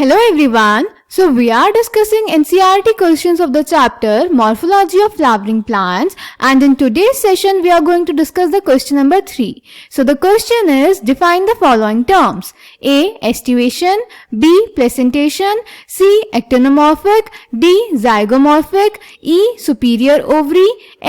Hello everyone. So we are discussing NCERT questions of the chapter Morphology of Flowering Plants, and in today's session we are going to discuss the question number 3. So the question is, define the following terms: A. Estivation, B. Placentation, C. Actinomorphic, D. Zygomorphic, E. Superior ovary,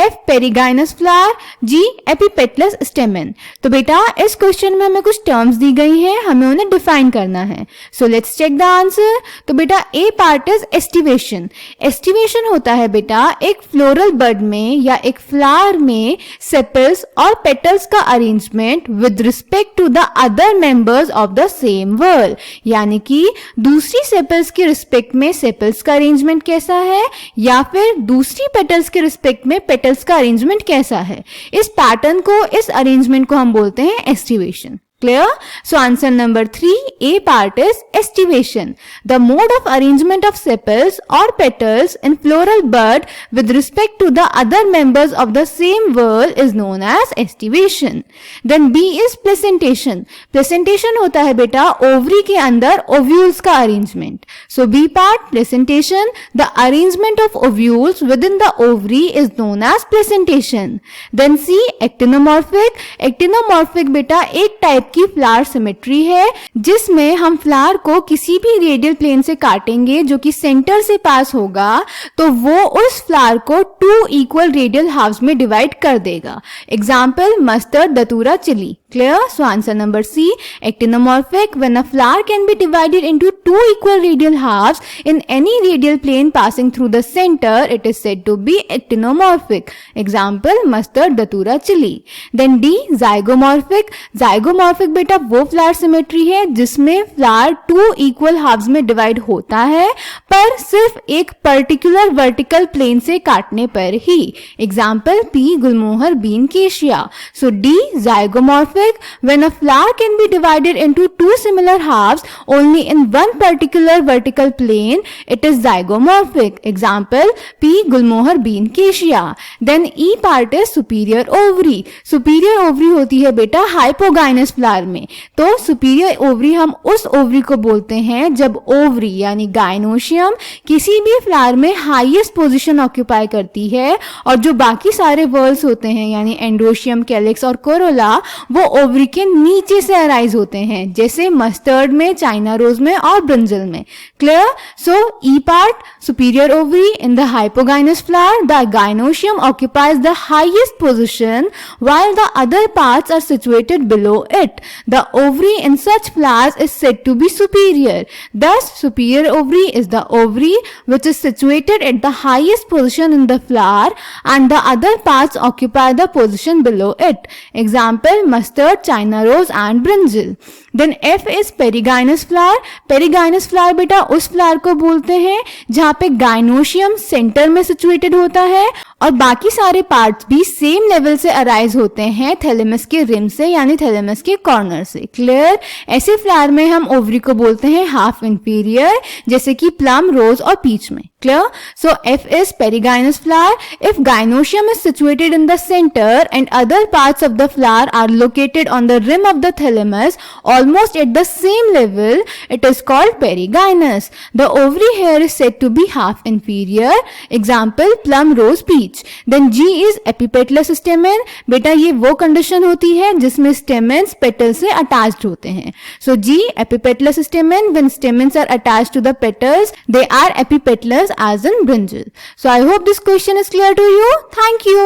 F. Perigynous flower, G. Epipetalous stamen. तो बेटा इस question में हमें कुछ terms दी गई हैं, हमें उन्हें डिफाइन करना है. So let's check the answer. तो बेटा a part is aestivation. Aestivation होता है बेटा एक फ्लोरल बड में या एक फ्लावर में सेपल्स और पेटल्स का arrangement with respect to the other members of the same whorl. यानी कि दूसरी सेपल्स के रिस्पेक्ट में सेपल्स का अरेंजमेंट कैसा है या फिर दूसरी पेटल्स के रिस्पेक्ट में पेटल्स का अरेंजमेंट कैसा है. इस पैटर्न को, इस अरेंजमेंट को हम बोलते हैं aestivation. Clear? So answer number 3, A part is estivation. The mode of arrangement of sepals or petals in floral bud with respect to the other members of the same whorl is known as estivation. Then B is placentation. Placentation होता है बेटा ovary के अंदर ovules का arrangement. So B part placentation, the arrangement of ovules within the ovary is known as placentation. Then C actinomorphic. Actinomorphic बेटा एक type की flower symmetry है जिसमें हम फ्लावर को किसी भी रेडियल प्लेन से काटेंगे जो कि सेंटर से पास होगा तो वो उस फ्लावर को 2 इक्वल रेडियल हाफ्स में डिवाइड कर देगा. Example mustard, datura, chilli. Clear? So answer number C, actinomorphic. When a flower can be divided into 2 equal radial halves in any radial plane passing through the center, it is said to be actinomorphic. Example mustard, datura, chili. Then D, zygomorphic. Zygomorphic बेटा वो flower symmetry है जिसमें flower 2 equal halves में divide होता है पर सिर्फ एक पर्टिकुलर वर्टिकल प्लेन से काटने पर ही. Example pea, gulmohar, bean, cassia. So the zygomorphic. When a flower can be divided into 2 similar halves only in one particular vertical plane, it is zygomorphic. Example P, gulmohar, bean, केशिया. Then E part is superior ovary. Superior ovary होती है बेटा hypogynous flower में. तो superior ovary हम उस ovary को बोलते हैं जब ovary यानी gynoecium किसी भी flower में highest position occupy करती है और जो बाकी सारे whorls होते हैं यानी endoecium, calyx और corolla वो ओवरी के नीचे से अराइज होते हैं जैसे मस्टर्ड में, चाइना रोज में और ब्रिंजल में. Clear? So E part superior ovary in the hypogynous flower, the gynoecium occupies the highest position while the other parts are situated below it. The ovary in such flowers is said to be superior. Thus superior ovary is the ovary which is situated at the highest position in the flower and the other parts occupy the position below it. Example mustard, china rose and brinjal. Then F is perigynous flower. Perigynous flower बेटा उस flower को बोलते हैं जहाँ पे gynoecium centre में situated होता है और बाकी सारे पार्ट्स भी सेम लेवल से अराइज होते हैं थैलेमस के रिम से यानी थैलेमस के कॉर्नर से. क्लियर? ऐसे फ्लावर में हम ओवरी को बोलते हैं हाफ इंफीरियर जैसे कि प्लम, रोज और पीच में. Clear? So F is perigynous flower. If gynoecium is situated in the center and other parts of the flower are located on the rim of the thalamus almost at the same level, it is called perigynous. The ovary here is said to be half inferior. Example plum, rose, peach. Then G is epipetalous stamen. बेटा ये वो condition होती है जिसमें stamens petal से attached होते हैं. So G epipetalous stamen. When stamens are attached to the petals, they are epipetalous as in brinjal. So I hope this question is clear to you. Thank you.